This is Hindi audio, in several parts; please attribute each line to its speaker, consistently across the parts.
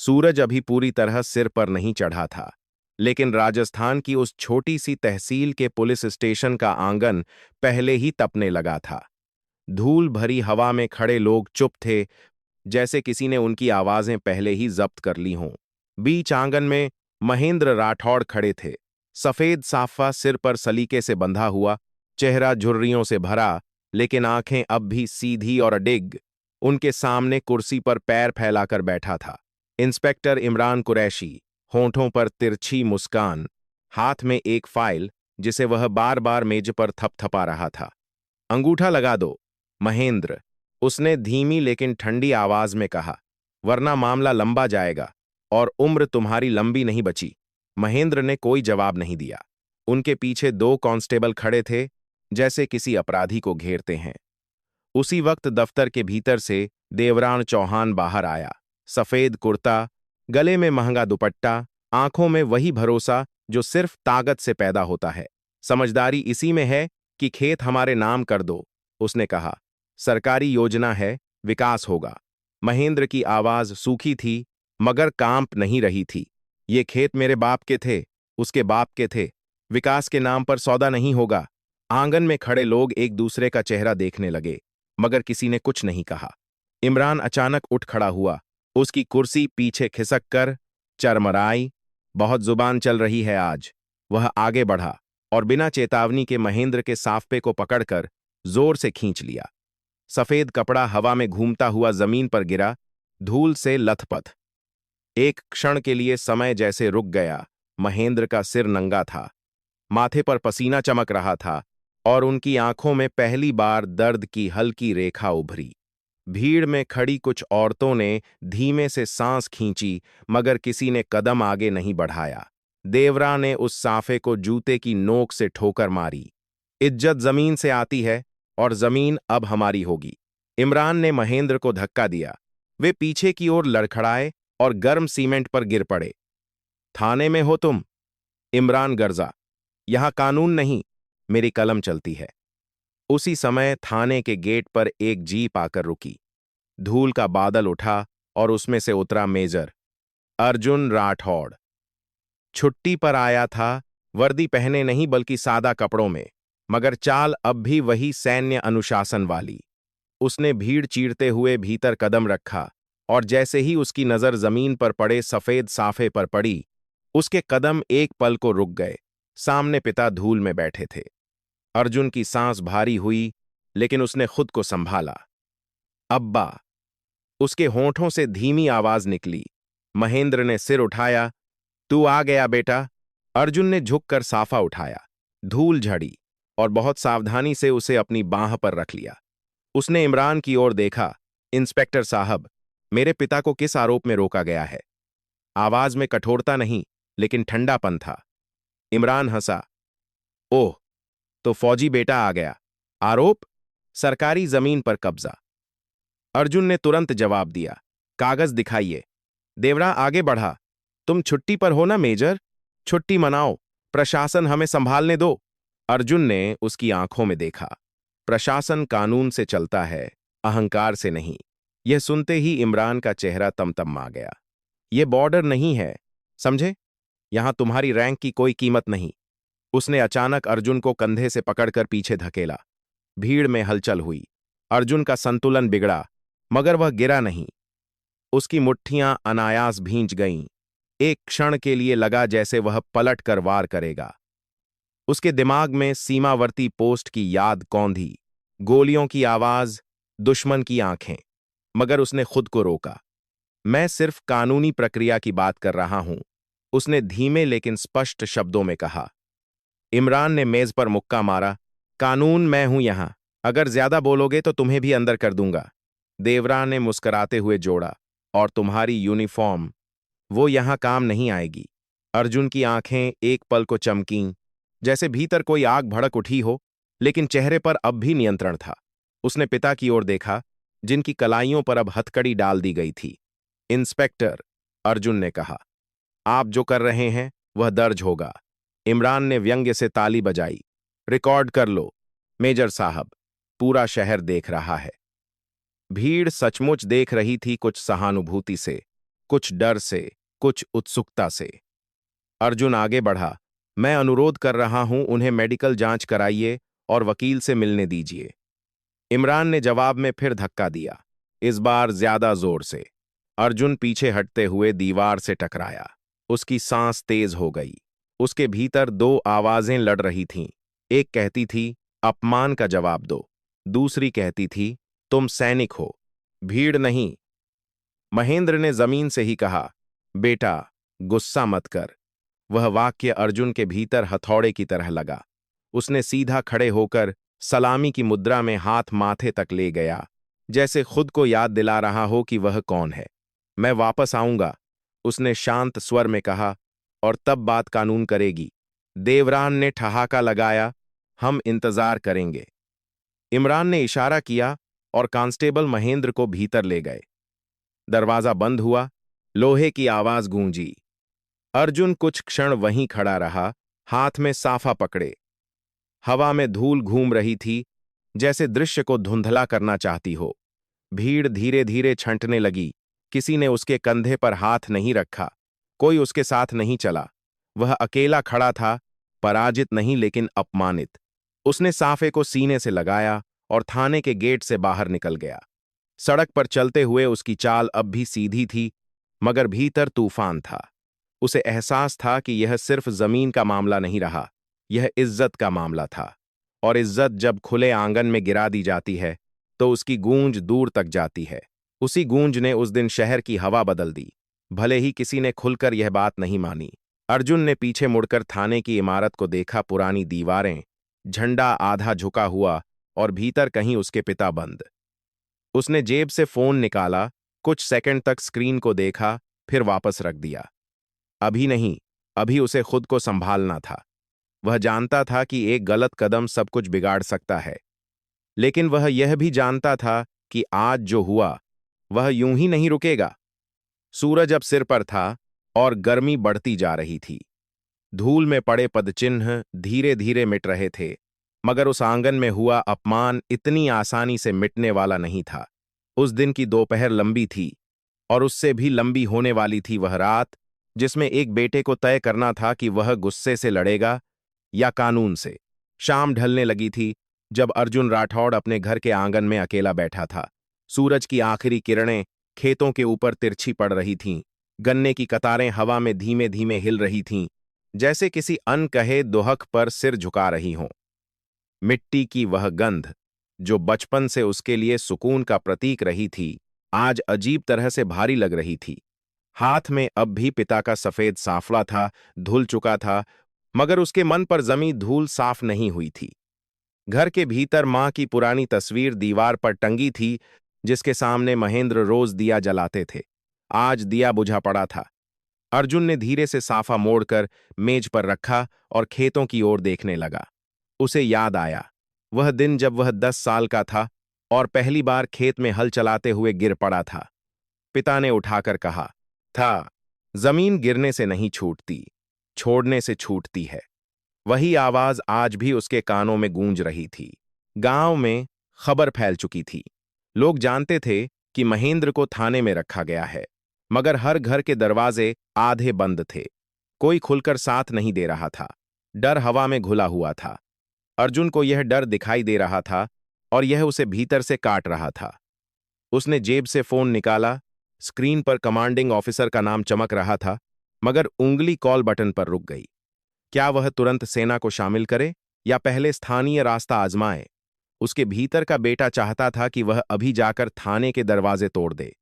Speaker 1: सूरज अभी पूरी तरह सिर पर नहीं चढ़ा था, लेकिन राजस्थान की उस छोटी सी तहसील के पुलिस स्टेशन का आंगन पहले ही तपने लगा था। धूल भरी हवा में खड़े लोग चुप थे, जैसे किसी ने उनकी आवाजें पहले ही जब्त कर ली हों। बीच आंगन में महेंद्र राठौड़ खड़े थे। सफेद साफा सिर पर सलीके से बंधा हुआ, चेहरा झुर्रियों से भरा, लेकिन आंखें अब भी सीधी और अडिग। उनके सामने कुर्सी पर पैर फैलाकर बैठा था इंस्पेक्टर इमरान कुरैशी, होंठों पर तिरछी मुस्कान, हाथ में एक फाइल जिसे वह बार बार मेज पर थपथपा रहा था। अंगूठा लगा दो, महेंद्र, उसने धीमी लेकिन ठंडी आवाज में कहा, वरना मामला लंबा जाएगा और उम्र तुम्हारी लंबी नहीं बची। महेंद्र ने कोई जवाब नहीं दिया। उनके पीछे दो कांस्टेबल खड़े थे, जैसे किसी अपराधी को घेरते हैं। उसी वक्त दफ्तर के भीतर से देवरान चौहान बाहर आया। सफेद कुर्ता, गले में महंगा दुपट्टा, आंखों में वही भरोसा जो सिर्फ ताकत से पैदा होता है। समझदारी इसी में है कि खेत हमारे नाम कर दो, उसने कहा। सरकारी योजना है, विकास होगा। महेंद्र की आवाज सूखी थी, मगर कांप नहीं रही थी। ये खेत मेरे बाप के थे, उसके बाप के थे। विकास के नाम पर सौदा नहीं होगा। आंगन में खड़े लोग एक दूसरे का चेहरा देखने लगे, मगर किसी ने कुछ नहीं कहा। इमरान अचानक उठ खड़ा हुआ। उसकी कुर्सी पीछे खिसक कर चरमराई। बहुत जुबान चल रही है आज। वह आगे बढ़ा और बिना चेतावनी के महेंद्र के साफे को पकड़कर जोर से खींच लिया। सफेद कपड़ा हवा में घूमता हुआ जमीन पर गिरा, धूल से लथपथ। एक क्षण के लिए समय जैसे रुक गया। महेंद्र का सिर नंगा था, माथे पर पसीना चमक रहा था और उनकी आंखों में पहली बार दर्द की हल्की रेखा उभरी। भीड़ में खड़ी कुछ औरतों ने धीमे से सांस खींची, मगर किसी ने कदम आगे नहीं बढ़ाया। देवरा ने उस साफे को जूते की नोक से ठोकर मारी। इज्जत जमीन से आती है और जमीन अब हमारी होगी। इमरान ने महेंद्र को धक्का दिया। वे पीछे की ओर लड़खड़ाए और गर्म सीमेंट पर गिर पड़े। थाने में हो तुम? इमरान गर्जा। यहां कानून नहीं, मेरी कलम चलती है। उसी समय थाने के गेट पर एक जीप आकर रुकी। धूल का बादल उठा और उसमें से उतरा मेजर अर्जुन राठौड़। छुट्टी पर आया था, वर्दी पहने नहीं बल्कि सादा कपड़ों में, मगर चाल अब भी वही सैन्य अनुशासन वाली। उसने भीड़ चीरते हुए भीतर कदम रखा और जैसे ही उसकी नजर जमीन पर पड़े सफेद साफे पर पड़ी, उसके कदम एक पल को रुक गए। सामने पिता धूल में बैठे थे। अर्जुन की सांस भारी हुई, लेकिन उसने खुद को संभाला। अब्बा, उसके होंठों से धीमी आवाज निकली। महेंद्र ने सिर उठाया। तू आ गया बेटा। अर्जुन ने झुककर साफा उठाया। धूल झड़ी और बहुत सावधानी से उसे अपनी बांह पर रख लिया। उसने इमरान की ओर देखा। इंस्पेक्टर साहब, मेरे पिता को किस आरोप में रोका गया है? आवाज में कठोरता नहीं, लेकिन ठंडापन था। इमरान हंसा। ओह, तो फौजी बेटा आ गया। आरोप? सरकारी जमीन पर कब्जा। अर्जुन ने तुरंत जवाब दिया। कागज दिखाइए। देवरा आगे बढ़ा। तुम छुट्टी पर हो ना मेजर? छुट्टी मनाओ, प्रशासन हमें संभालने दो। अर्जुन ने उसकी आंखों में देखा। प्रशासन कानून से चलता है, अहंकार से नहीं। यह सुनते ही इमरान का चेहरा तमतमा गया। यह बॉर्डर नहीं है, समझे? यहां तुम्हारी रैंक की कोई कीमत नहीं। उसने अचानक अर्जुन को कंधे से पकड़कर पीछे धकेला। भीड़ में हलचल हुई। अर्जुन का संतुलन बिगड़ा, मगर वह गिरा नहीं। उसकी मुट्ठियां अनायास भींच गईं। एक क्षण के लिए लगा जैसे वह पलट कर वार करेगा। उसके दिमाग में सीमावर्ती पोस्ट की याद कौंधी, गोलियों की आवाज, दुश्मन की आंखें। मगर उसने खुद को रोका। मैं सिर्फ कानूनी प्रक्रिया की बात कर रहा हूं, उसने धीमे लेकिन स्पष्ट शब्दों में कहा। इमरान ने मेज पर मुक्का मारा। कानून मैं हूं यहां। अगर ज्यादा बोलोगे तो तुम्हें भी अंदर कर दूंगा। देवरा ने मुस्कुराते हुए जोड़ा। और तुम्हारी यूनिफॉर्म, वो यहां काम नहीं आएगी। अर्जुन की आंखें एक पल को चमकीं, जैसे भीतर कोई आग भड़क उठी हो, लेकिन चेहरे पर अब भी नियंत्रण था। उसने पिता की ओर देखा, जिनकी कलाइयों पर अब हथकड़ी डाल दी गई थी। इंस्पेक्टर, अर्जुन ने कहा, आप जो कर रहे हैं वह दर्ज होगा। इमरान ने व्यंग्य से ताली बजाई। रिकॉर्ड कर लो मेजर साहब, पूरा शहर देख रहा है। भीड़ सचमुच देख रही थी, कुछ सहानुभूति से, कुछ डर से, कुछ उत्सुकता से। अर्जुन आगे बढ़ा। मैं अनुरोध कर रहा हूं, उन्हें मेडिकल जांच कराइए और वकील से मिलने दीजिए। इमरान ने जवाब में फिर धक्का दिया, इस बार ज्यादा जोर से। अर्जुन पीछे हटते हुए दीवार से टकराया। उसकी सांस तेज हो गई। उसके भीतर दो आवाजें लड़ रही थीं। एक कहती थी, अपमान का जवाब दो। दूसरी कहती थी, तुम सैनिक हो, भीड़ नहीं। महेंद्र ने जमीन से ही कहा, बेटा, गुस्सा मत कर। वह वाक्य अर्जुन के भीतर हथौड़े की तरह लगा। उसने सीधा खड़े होकर सलामी की मुद्रा में हाथ माथे तक ले गया, जैसे खुद को याद दिला रहा हो कि वह कौन है। मैं वापस आऊंगा, उसने शांत स्वर में कहा, और तब बात कानून करेगी। देवरान ने ठहाका लगाया, हम इंतजार करेंगे। इमरान ने इशारा किया और कांस्टेबल महेंद्र को भीतर ले गए। दरवाजा बंद हुआ, लोहे की आवाज गूंजी। अर्जुन कुछ क्षण वहीं खड़ा रहा, हाथ में साफा पकड़े। हवा में धूल घूम रही थी, जैसे दृश्य को धुंधला करना चाहती हो। भीड़ धीरे धीरे छंटने लगी। किसी ने उसके कंधे पर हाथ नहीं रखा, कोई उसके साथ नहीं चला। वह अकेला खड़ा था, पराजित नहीं लेकिन अपमानित। उसने साफे को सीने से लगाया और थाने के गेट से बाहर निकल गया। सड़क पर चलते हुए उसकी चाल अब भी सीधी थी, मगर भीतर तूफान था। उसे एहसास था कि यह सिर्फ जमीन का मामला नहीं रहा, यह इज्जत का मामला था। और इज्जत जब खुले आंगन में गिरा दी जाती है तो उसकी गूंज दूर तक जाती है। उसी गूंज ने उस दिन शहर की हवा बदल दी, भले ही किसी ने खुलकर यह बात नहीं मानी। अर्जुन ने पीछे मुड़कर थाने की इमारत को देखा। पुरानी दीवारें, झंडा आधा झुका हुआ और भीतर कहीं उसके पिता बंद। उसने जेब से फोन निकाला, कुछ सेकंड तक स्क्रीन को देखा, फिर वापस रख दिया। अभी नहीं, अभी उसे खुद को संभालना था। वह जानता था कि एक गलत कदम सब कुछ बिगाड़ सकता है, लेकिन वह यह भी जानता था कि आज जो हुआ वह यूं ही नहीं रुकेगा। सूरज अब सिर पर था और गर्मी बढ़ती जा रही थी। धूल में पड़े पदचिन्ह धीरे धीरे मिट रहे थे, मगर उस आंगन में हुआ अपमान इतनी आसानी से मिटने वाला नहीं था। उस दिन की दोपहर लंबी थी, और उससे भी लंबी होने वाली थी वह रात, जिसमें एक बेटे को तय करना था कि वह गुस्से से लड़ेगा या कानून से। शाम ढलने लगी थी जब अर्जुन राठौड़ अपने घर के आंगन में अकेला बैठा था। सूरज की आखिरी किरणें खेतों के ऊपर तिरछी पड़ रही थीं। गन्ने की कतारें हवा में धीमे धीमे हिल रही थीं, जैसे किसी अनकहे दुहक पर सिर झुका रही हों। मिट्टी की वह गंध, जो बचपन से उसके लिए सुकून का प्रतीक रही थी, आज अजीब तरह से भारी लग रही थी। हाथ में अब भी पिता का सफेद साफड़ा था, धुल चुका था, मगर उसके मन पर जमी धूल साफ नहीं हुई थी। घर के भीतर मां की पुरानी तस्वीर दीवार पर टंगी थी, जिसके सामने महेंद्र रोज दिया जलाते थे। आज दिया बुझा पड़ा था। अर्जुन ने धीरे से साफा मोड़कर मेज पर रखा और खेतों की ओर देखने लगा। उसे याद आया वह दिन जब वह 10 साल का था और पहली बार खेत में हल चलाते हुए गिर पड़ा था। पिता ने उठाकर कहा था, जमीन गिरने से नहीं छूटती, छोड़ने से छूटती है। वही आवाज आज भी उसके कानों में गूंज रही थी। गांव में खबर फैल चुकी थी। लोग जानते थे कि महेंद्र को थाने में रखा गया है, मगर हर घर के दरवाजे आधे बंद थे। कोई खुलकर साथ नहीं दे रहा था। डर हवा में घुला हुआ था। अर्जुन को यह डर दिखाई दे रहा था और यह उसे भीतर से काट रहा था। उसने जेब से फोन निकाला। स्क्रीन पर कमांडिंग ऑफिसर का नाम चमक रहा था, मगर उंगली कॉल बटन पर रुक गई। क्या वह तुरंत सेना को शामिल करे या पहले स्थानीय रास्ता आजमाए? उसके भीतर का बेटा चाहता था कि वह अभी जाकर थाने के दरवाजे तोड़ दे,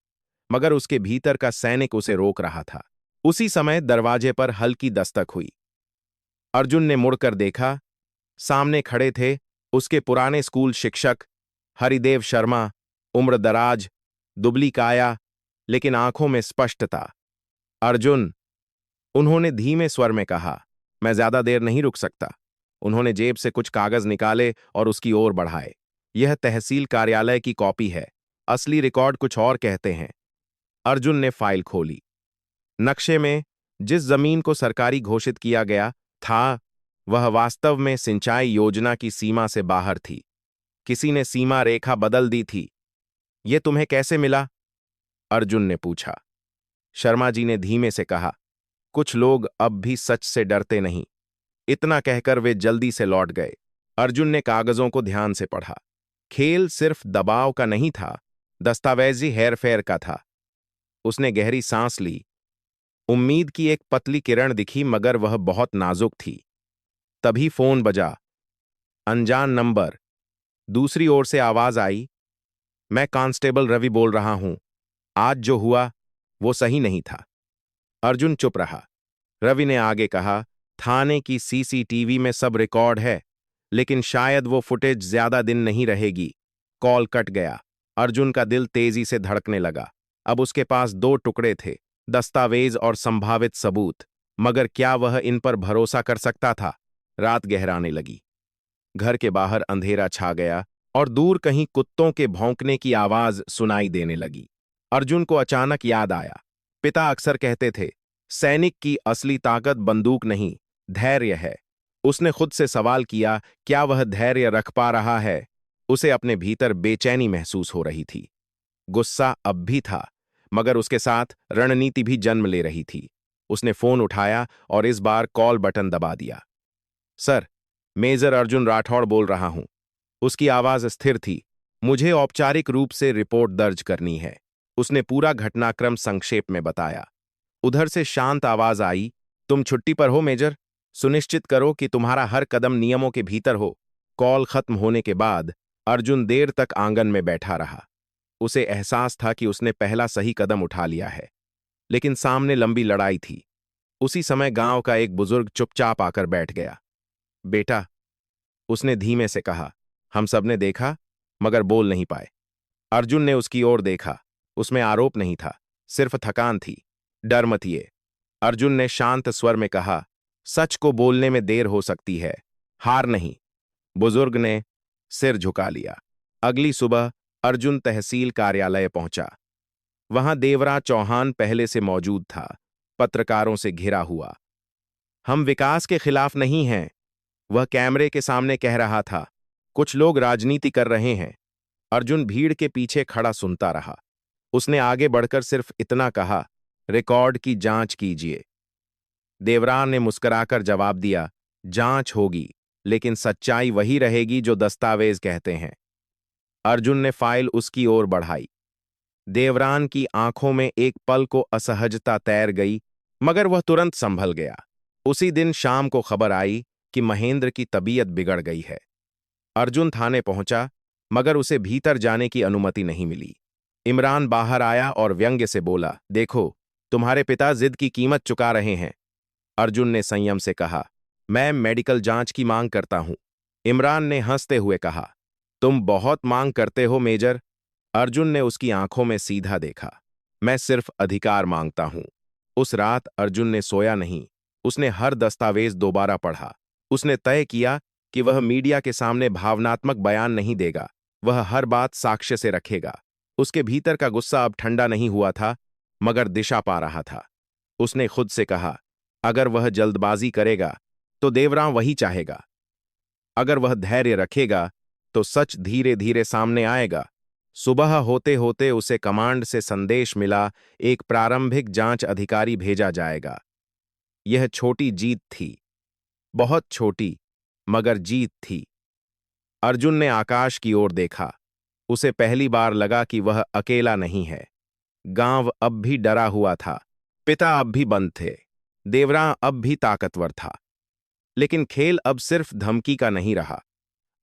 Speaker 1: मगर उसके भीतर का सैनिक उसे रोक रहा था। उसी समय दरवाजे पर हल्की दस्तक हुई। अर्जुन ने मुड़कर देखा। सामने खड़े थे उसके पुराने स्कूल शिक्षक हरिदेव शर्मा, उम्र दराज, दुबली काया, लेकिन आंखों में स्पष्टता। अर्जुन, उन्होंने धीमे स्वर में कहा, मैं ज्यादा देर नहीं रुक सकता। उन्होंने जेब से कुछ कागज निकाले और उसकी ओर बढ़ाए। यह तहसील कार्यालय की कॉपी है, असली रिकॉर्ड कुछ और कहते हैं। अर्जुन ने फाइल खोली। नक्शे में जिस जमीन को सरकारी घोषित किया गया था, वह वास्तव में सिंचाई योजना की सीमा से बाहर थी। किसी ने सीमा रेखा बदल दी थी। यह तुम्हें कैसे मिला? अर्जुन ने पूछा। शर्मा जी ने धीमे से कहा, कुछ लोग अब भी सच से डरते नहीं। इतना कहकर वे जल्दी से लौट गए। अर्जुन ने कागजों को ध्यान से पढ़ा। खेल सिर्फ दबाव का नहीं था, दस्तावेजी हेरफेर का था। उसने गहरी सांस ली। उम्मीद की एक पतली किरण दिखी, मगर वह बहुत नाजुक थी। तभी फोन बजा। अनजान नंबर। दूसरी ओर से आवाज आई, मैं कांस्टेबल रवि बोल रहा हूं। आज जो हुआ वो सही नहीं था। अर्जुन चुप रहा। रवि ने आगे कहा, थाने की सीसीटीवी में सब रिकॉर्ड है, लेकिन शायद वो फुटेज ज्यादा दिन नहीं रहेगी। कॉल कट गया। अर्जुन का दिल तेजी से धड़कने लगा। अब उसके पास दो टुकड़े थे, दस्तावेज और संभावित सबूत। मगर क्या वह इन पर भरोसा कर सकता था? रात गहराने लगी। घर के बाहर अंधेरा छा गया और दूर कहीं कुत्तों के भौंकने की आवाज सुनाई देने लगी। अर्जुन को अचानक याद आया, पिता अक्सर कहते थे, सैनिक की असली ताकत बंदूक नहीं, धैर्य है। उसने खुद से सवाल किया, क्या वह धैर्य रख पा रहा है? उसे अपने भीतर बेचैनी महसूस हो रही थी। गुस्सा अब भी था, मगर उसके साथ रणनीति भी जन्म ले रही थी। उसने फोन उठाया और इस बार कॉल बटन दबा दिया। सर, मेजर अर्जुन राठौड़ बोल रहा हूं। उसकी आवाज स्थिर थी। मुझे औपचारिक रूप से रिपोर्ट दर्ज करनी है। उसने पूरा घटनाक्रम संक्षेप में बताया। उधर से शांत आवाज आई, तुम छुट्टी पर हो मेजर? सुनिश्चित करो कि तुम्हारा हर कदम नियमों के भीतर हो। कॉल खत्म होने के बाद अर्जुन देर तक आंगन में बैठा रहा। उसे एहसास था कि उसने पहला सही कदम उठा लिया है, लेकिन सामने लंबी लड़ाई थी। उसी समय गांव का एक बुजुर्ग चुपचाप आकर बैठ गया। बेटा, उसने धीमे से कहा, हम सबने देखा, मगर बोल नहीं पाए। अर्जुन ने उसकी ओर देखा। उसमें आरोप नहीं था, सिर्फ थकान थी। डर मत ये, अर्जुन ने शांत स्वर में कहा, सच को बोलने में देर हो सकती है, हार नहीं। बुजुर्ग ने सिर झुका लिया। अगली सुबह अर्जुन तहसील कार्यालय पहुंचा। वहां देवरा चौहान पहले से मौजूद था, पत्रकारों से घिरा हुआ। हम विकास के खिलाफ नहीं हैं, वह कैमरे के सामने कह रहा था। कुछ लोग राजनीति कर रहे हैं। अर्जुन भीड़ के पीछे खड़ा सुनता रहा। उसने आगे बढ़कर सिर्फ इतना कहा, रिकॉर्ड की जांच कीजिए। देवरान ने मुस्कुराकर जवाब दिया, जांच होगी, लेकिन सच्चाई वही रहेगी जो दस्तावेज कहते हैं। अर्जुन ने फाइल उसकी ओर बढ़ाई। देवरान की आंखों में एक पल को असहजता तैर गई, मगर वह तुरंत संभल गया। उसी दिन शाम को खबर आई कि महेंद्र की तबीयत बिगड़ गई है। अर्जुन थाने पहुंचा, मगर उसे भीतर जाने की अनुमति नहीं मिली। इमरान बाहर आया और व्यंग्य से बोला, देखो, तुम्हारे पिता जिद की कीमत चुका रहे हैं। अर्जुन ने संयम से कहा, मैं मेडिकल जांच की मांग करता हूं। इमरान ने हंसते हुए कहा, तुम बहुत मांग करते हो मेजर। अर्जुन ने उसकी आंखों में सीधा देखा, मैं सिर्फ अधिकार मांगता हूं। उस रात अर्जुन ने सोया नहीं। उसने हर दस्तावेज दोबारा पढ़ा। उसने तय किया कि वह मीडिया के सामने भावनात्मक बयान नहीं देगा, वह हर बात साक्ष्य से रखेगा। उसके भीतर का गुस्सा अब ठंडा नहीं हुआ था, मगर दिशा पा रहा था। उसने खुद से कहा, अगर वह जल्दबाजी करेगा तो देवरां वही चाहेगा। अगर वह धैर्य रखेगा तो सच धीरे धीरे सामने आएगा। सुबह होते होते उसे कमांड से संदेश मिला, एक प्रारंभिक जांच अधिकारी भेजा जाएगा। यह छोटी जीत थी, बहुत छोटी, मगर जीत थी। अर्जुन ने आकाश की ओर देखा। उसे पहली बार लगा कि वह अकेला नहीं है। गांव अब भी डरा हुआ था। पिता अब भी बंद थे। देवरां अब भी ताकतवर था। लेकिन खेल अब सिर्फ धमकी का नहीं रहा।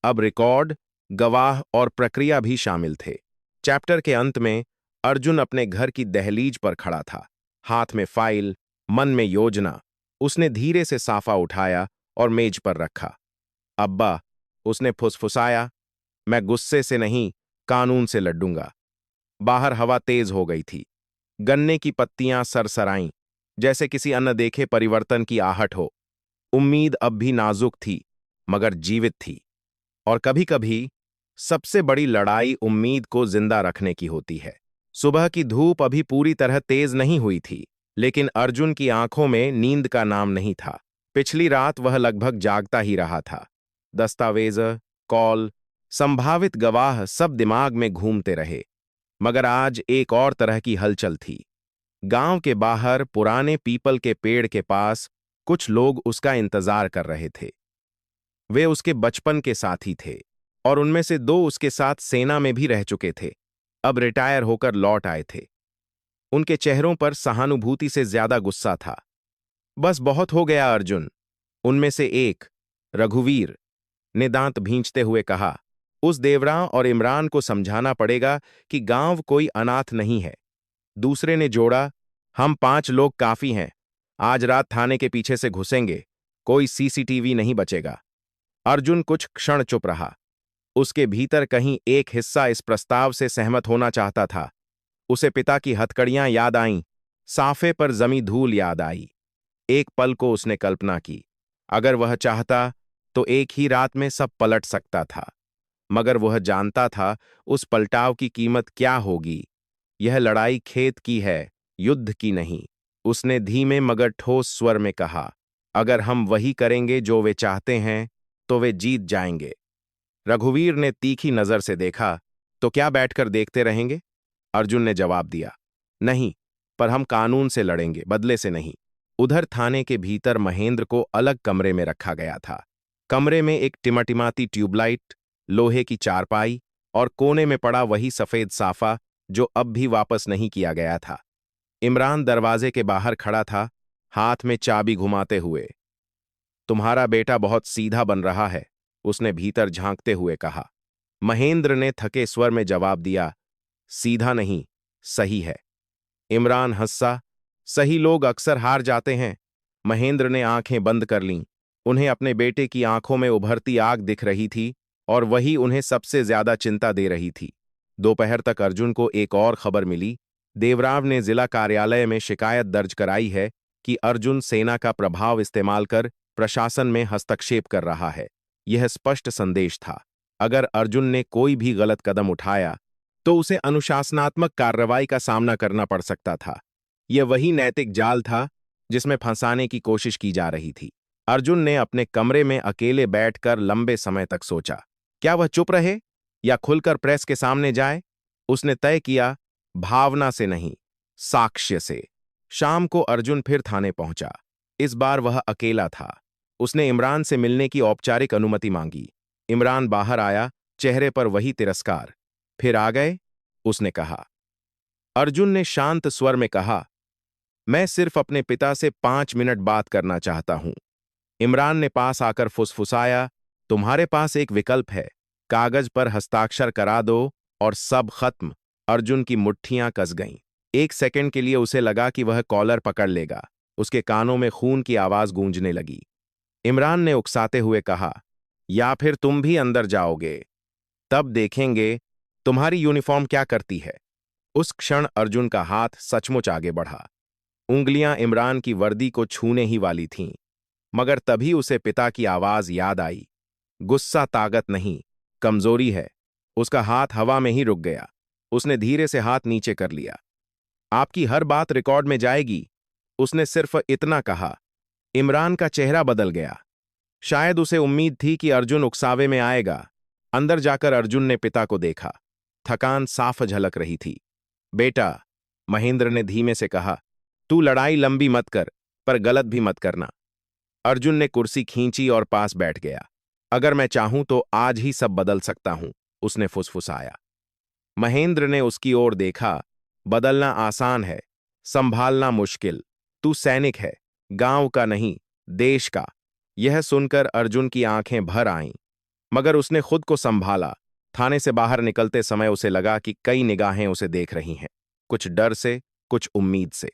Speaker 1: अब रिकॉर्ड, गवाह और प्रक्रिया भी शामिल थे। चैप्टर के अंत में अर्जुन अपने घर की दहलीज पर खड़ा था, हाथ में फाइल, मन में योजना। उसने धीरे से साफा उठाया और मेज पर रखा। अब्बा, उसने फुसफुसाया, मैं गुस्से से नहीं, कानून से लड़ूंगा। बाहर हवा तेज हो गई थी। गन्ने की पत्तियां सरसराईं, जैसे किसी अनदेखे परिवर्तन की आहट हो। उम्मीद अब भी नाजुक थी, मगर जीवित थी। और कभी-कभी सबसे बड़ी लड़ाई उम्मीद को जिंदा रखने की होती है। सुबह की धूप अभी पूरी तरह तेज नहीं हुई थी, लेकिन अर्जुन की आंखों में नींद का नाम नहीं था। पिछली रात वह लगभग जागता ही रहा था। दस्तावेज, कॉल, संभावित गवाह सब दिमाग में घूमते रहे। मगर आज एक और तरह की हलचल थी। गांव के बाहर पुराने पीपल के पेड़ के पास कुछ लोग उसका इंतजार कर रहे थे। वे उसके बचपन के साथी थे और उनमें से दो उसके साथ सेना में भी रह चुके थे, अब रिटायर होकर लौट आए थे। उनके चेहरों पर सहानुभूति से ज्यादा गुस्सा था। बस बहुत हो गया अर्जुन, उनमें से एक, रघुवीर, ने दांत भींचते हुए कहा। उस देवरा और इमरान को समझाना पड़ेगा कि गांव कोई अनाथ नहीं है। दूसरे ने जोड़ा, हम 5 लोग काफी हैं। आज रात थाने के पीछे से घुसेंगे, कोई सीसीटीवी नहीं बचेगा। अर्जुन कुछ क्षण चुप रहा। उसके भीतर कहीं एक हिस्सा इस प्रस्ताव से सहमत होना चाहता था। उसे पिता की हथकड़ियां याद आईं, साफे पर जमी धूल याद आई। एक पल को उसने कल्पना की, अगर वह चाहता तो एक ही रात में सब पलट सकता था। मगर वह जानता था उस पलटाव की कीमत क्या होगी। यह लड़ाई खेत की है, युद्ध की नहीं। उसने धीमे मगर ठोस स्वर में कहा, अगर हम वही करेंगे जो वे चाहते हैं तो वे जीत जाएंगे। रघुवीर ने तीखी नजर से देखा, तो क्या बैठकर देखते रहेंगे? अर्जुन ने जवाब दिया, नहीं, पर हम कानून से लड़ेंगे, बदले से नहीं। उधर थाने के भीतर महेंद्र को अलग कमरे में रखा गया था। कमरे में एक टिमटिमाती ट्यूबलाइट, लोहे की चारपाई और कोने में पड़ा वही सफेद साफा जो अब भी वापस नहीं किया गया था। इमरान दरवाजे के बाहर खड़ा था, हाथ में चाबी घुमाते हुए। तुम्हारा बेटा बहुत सीधा बन रहा है, उसने भीतर झांकते हुए कहा। महेंद्र ने थके स्वर में जवाब दिया, सीधा नहीं, सही है। इमरान हंसा, सही लोग अक्सर हार जाते हैं। महेंद्र ने आंखें बंद कर लीं। उन्हें अपने बेटे की आंखों में उभरती आग दिख रही थी और वही उन्हें सबसे ज्यादा चिंता दे रही थी। दोपहर तक अर्जुन को एक और खबर मिली। देवराव ने जिला कार्यालय में शिकायत दर्ज कराई है कि अर्जुन सेना का प्रभाव इस्तेमाल कर प्रशासन में हस्तक्षेप कर रहा है। यह स्पष्ट संदेश था, अगर अर्जुन ने कोई भी गलत कदम उठाया तो उसे अनुशासनात्मक कार्रवाई का सामना करना पड़ सकता था। यह वही नैतिक जाल था जिसमें फंसाने की कोशिश की जा रही थी। अर्जुन ने अपने कमरे में अकेले बैठकर लंबे समय तक सोचा, क्या वह चुप रहे या खुलकर प्रेस के सामने जाए? उसने तय किया, भावना से नहीं, साक्ष्य से। शाम को अर्जुन फिर थाने पहुंचा। इस बार वह अकेला था। उसने इमरान से मिलने की औपचारिक अनुमति मांगी। इमरान बाहर आया, चेहरे पर वही तिरस्कार। फिर आ गए, उसने कहा। अर्जुन ने शांत स्वर में कहा, मैं सिर्फ अपने पिता से 5 मिनट बात करना चाहता हूं। इमरान ने पास आकर फुसफुसाया, तुम्हारे पास एक विकल्प है, कागज पर हस्ताक्षर करा दो और सब खत्म। अर्जुन की मुट्ठियां कस गईं। एक सेकंड के लिए उसे लगा कि वह कॉलर पकड़ लेगा। उसके कानों में खून की आवाज गूंजने लगी। इमरान ने उकसाते हुए कहा, या फिर तुम भी अंदर जाओगे, तब देखेंगे तुम्हारी यूनिफॉर्म क्या करती है। उस क्षण अर्जुन का हाथ सचमुच आगे बढ़ा। उंगलियां इमरान की वर्दी को छूने ही वाली थीं, मगर तभी उसे पिता की आवाज याद आई। गुस्सा ताकत नहीं, कमजोरी है। उसका हाथ हवा में ही रुक गया। उसने धीरे से हाथ नीचे कर लिया। आपकी हर बात रिकॉर्ड में जाएगी, उसने सिर्फ इतना कहा। इमरान का चेहरा बदल गया। शायद उसे उम्मीद थी कि अर्जुन उकसावे में आएगा। अंदर जाकर अर्जुन ने पिता को देखा। थकान साफ झलक रही थी। बेटा, महेंद्र ने धीमे से कहा, तू लड़ाई लंबी मत कर, पर गलत भी मत करना। अर्जुन ने कुर्सी खींची और पास बैठ गया। अगर मैं चाहूं तो आज ही सब बदल सकता हूं, उसने फुसफुसाया। महेंद्र ने उसकी ओर देखा। बदलना आसान है, संभालना मुश्किल। तू सैनिक है, गांव का नहीं, देश का। यह सुनकर अर्जुन की आंखें भर आईं, मगर उसने खुद को संभाला। थाने से बाहर निकलते समय उसे लगा कि कई निगाहें उसे देख रही हैं, कुछ डर से, कुछ उम्मीद से।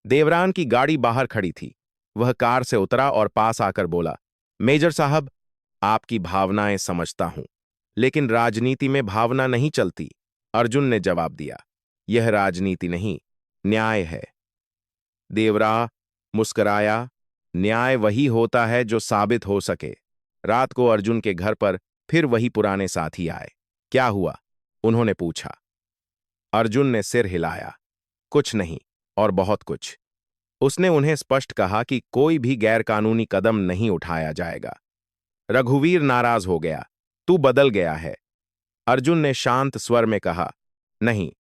Speaker 1: देवरान की गाड़ी बाहर खड़ी थी। वह कार से उतरा और पास आकर बोला, मेजर साहब, आपकी भावनाएं समझता हूं, लेकिन राजनीति में भावना नहीं चलती। अर्जुन ने जवाब दिया, यह राजनीति नहीं, न्याय है। देवरा मुस्कराया, न्याय वही होता है जो साबित हो सके। रात को अर्जुन के घर पर फिर वही पुराने साथी आए। क्या हुआ? उन्होंने पूछा। अर्जुन ने सिर हिलाया, कुछ नहीं, और बहुत कुछ। उसने उन्हें स्पष्ट कहा कि कोई भी गैरकानूनी कदम नहीं उठाया जाएगा। रघुवीर नाराज हो गया, तू बदल गया है। अर्जुन ने शांत स्वर में कहा, नहीं,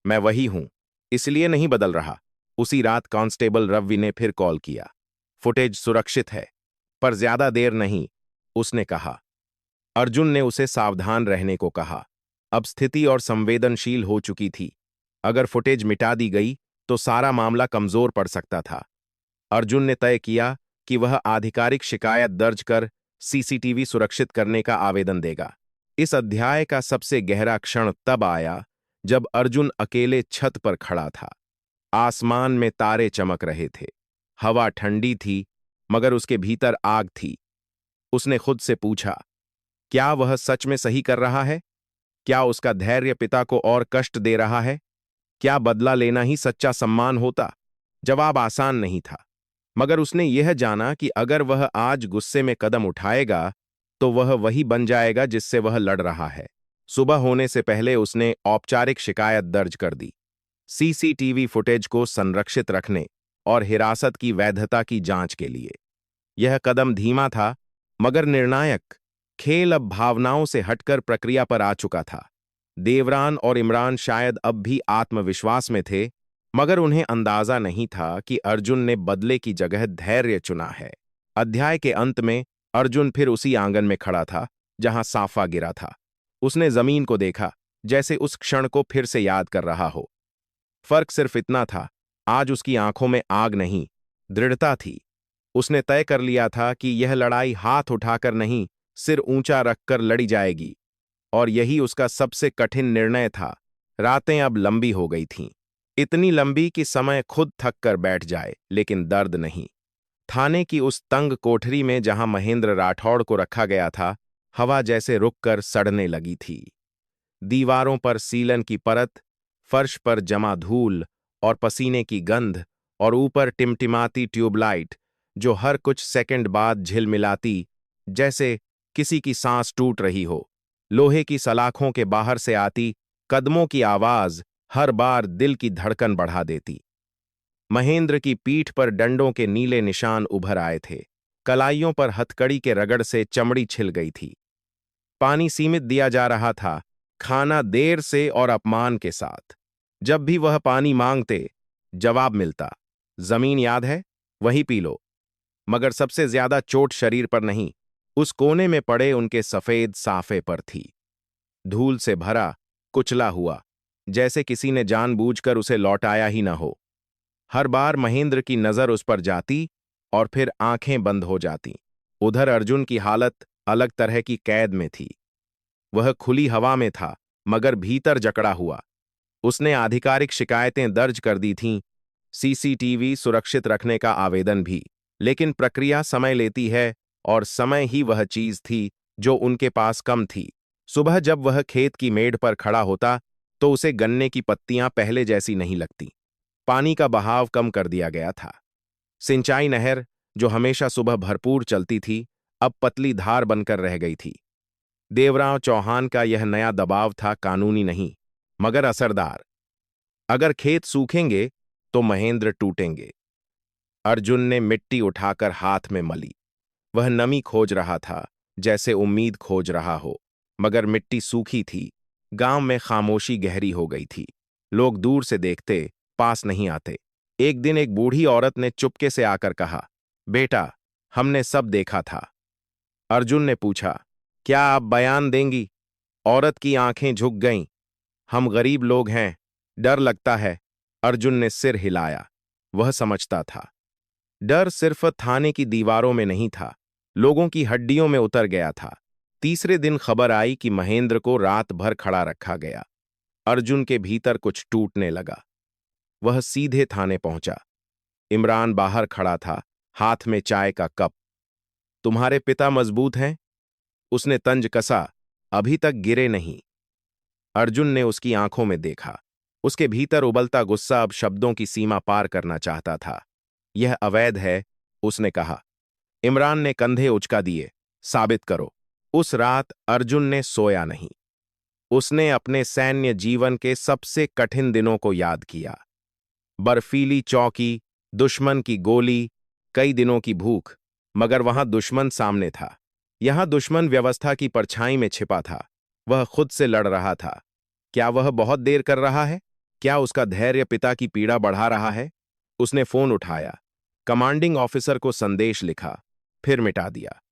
Speaker 1: मैं वही हूं, इसलिए नहीं बदल रहा। उसी रात कांस्टेबल रवि ने फिर कॉल किया। फुटेज सुरक्षित है, पर ज्यादा देर नहीं, उसने कहा। अर्जुन ने उसे सावधान रहने को कहा। अब स्थिति और संवेदनशील हो चुकी थी। अगर फुटेज मिटा दी गई तो सारा मामला कमजोर पड़ सकता था। अर्जुन ने तय किया कि वह आधिकारिक शिकायत दर्ज कर सीसीटीवी सुरक्षित करने का आवेदन देगा। इस अध्याय का सबसे गहरा क्षण तब आया जब अर्जुन अकेले छत पर खड़ा था। आसमान में तारे चमक रहे थे। हवा ठंडी थी, मगर उसके भीतर आग थी। उसने खुद से पूछा, क्या वह सच में सही कर रहा है? क्या उसका धैर्य पिता को और कष्ट दे रहा है? क्या बदला लेना ही सच्चा सम्मान होता? जवाब आसान नहीं था, मगर उसने यह जाना कि अगर वह आज गुस्से में कदम उठाएगा तो वह वही बन जाएगा जिससे वह लड़ रहा है। सुबह होने से पहले उसने औपचारिक शिकायत दर्ज कर दी, सीसीटीवी फुटेज को संरक्षित रखने और हिरासत की वैधता की जांच के लिए। यह कदम धीमा था, मगर निर्णायक। खेल अब भावनाओं से हटकर प्रक्रिया पर आ चुका था। देवरान और इमरान शायद अब भी आत्मविश्वास में थे, मगर उन्हें अंदाजा नहीं था कि अर्जुन ने बदले की जगह धैर्य चुना है। अध्याय के अंत में अर्जुन फिर उसी आंगन में खड़ा था जहां साफा गिरा था। उसने जमीन को देखा, जैसे उस क्षण को फिर से याद कर रहा हो। फर्क सिर्फ इतना था, आज उसकी आंखों में आग नहीं, दृढ़ता थी। उसने तय कर लिया था कि यह लड़ाई हाथ उठाकर नहीं, सिर ऊंचा रखकर लड़ी जाएगी। और यही उसका सबसे कठिन निर्णय था। रातें अब लंबी हो गई थीं, इतनी लंबी कि समय खुद थक कर बैठ जाए, लेकिन दर्द नहीं। थाने की उस तंग कोठरी में जहां महेंद्र राठौड़ को रखा गया था, हवा जैसे रुककर सड़ने लगी थी। दीवारों पर सीलन की परत, फर्श पर जमा धूल और पसीने की गंध, और ऊपर टिमटिमाती ट्यूबलाइट जो हर कुछ सेकंड बाद झिलमिलाती, जैसे किसी की सांस टूट रही हो। लोहे की सलाखों के बाहर से आती कदमों की आवाज हर बार दिल की धड़कन बढ़ा देती। महेंद्र की पीठ पर डंडों के नीले निशान उभर आए थे। कलाइयों पर हथकड़ी के रगड़ से चमड़ी छिल गई थी। पानी सीमित दिया जा रहा था, खाना देर से और अपमान के साथ। जब भी वह पानी मांगते, जवाब मिलता, जमीन याद है, वही पी लो। मगर सबसे ज्यादा चोट शरीर पर नहीं, उस कोने में पड़े उनके सफेद साफे पर थी। धूल से भरा, कुचला हुआ, जैसे किसी ने जानबूझकर उसे लौटाया ही न हो। हर बार महेंद्र की नजर उस पर जाती और फिर आंखें बंद हो जाती। उधर अर्जुन की हालत अलग तरह की कैद में थी। वह खुली हवा में था, मगर भीतर जकड़ा हुआ। उसने आधिकारिक शिकायतें दर्ज कर दी थीं, सीसीटीवी सुरक्षित रखने का आवेदन भी, लेकिन प्रक्रिया समय लेती है, और समय ही वह चीज थी जो उनके पास कम थी। सुबह जब वह खेत की मेड़ पर खड़ा होता तो उसे गन्ने की पत्तियां पहले जैसी नहीं लगती। पानी का बहाव कम कर दिया गया था। सिंचाई नहर, जो हमेशा सुबह भरपूर चलती थी, अब पतली धार बनकर रह गई थी। देवराव चौहान का यह नया दबाव था, कानूनी नहीं, मगर असरदार। अगर खेत सूखेंगे तो महेंद्र टूटेंगे। अर्जुन ने मिट्टी उठाकर हाथ में मली। वह नमी खोज रहा था, जैसे उम्मीद खोज रहा हो, मगर मिट्टी सूखी थी। गांव में खामोशी गहरी हो गई थी। लोग दूर से देखते, पास नहीं आते। एक दिन एक बूढ़ी औरत ने चुपके से आकर कहा, बेटा, हमने सब देखा था। अर्जुन ने पूछा, क्या आप बयान देंगी? औरत की आंखें झुक गईं। हम गरीब लोग हैं, डर लगता है। अर्जुन ने सिर हिलाया। वह समझता था। डर सिर्फ थाने की दीवारों में नहीं था, लोगों की हड्डियों में उतर गया था। तीसरे दिन खबर आई कि महेंद्र को रात भर खड़ा रखा गया। अर्जुन के भीतर कुछ टूटने लगा। वह सीधे थाने पहुंचा। इमरान बाहर खड़ा था, हाथ में चाय का कप। तुम्हारे पिता मजबूत हैं? उसने तंज कसा, अभी तक गिरे नहीं। अर्जुन ने उसकी आंखों में देखा। उसके भीतर उबलता गुस्सा अब शब्दों की सीमा पार करना चाहता था। यह अवैध है, उसने कहा। इमरान ने कंधे उचका दिए, साबित करो। उस रात अर्जुन ने सोया नहीं। उसने अपने सैन्य जीवन के सबसे कठिन दिनों को याद किया। बर्फीली चौकी, दुश्मन की गोली, कई दिनों की भूख, मगर वहां दुश्मन सामने था। यहां दुश्मन व्यवस्था की परछाई में छिपा था। वह खुद से लड़ रहा था। क्या वह बहुत देर कर रहा है? क्या उसका धैर्य पिता की पीड़ा बढ़ा रहा है? उसने फोन उठाया, कमांडिंग ऑफिसर को संदेश लिखा, फिर मिटा दिया।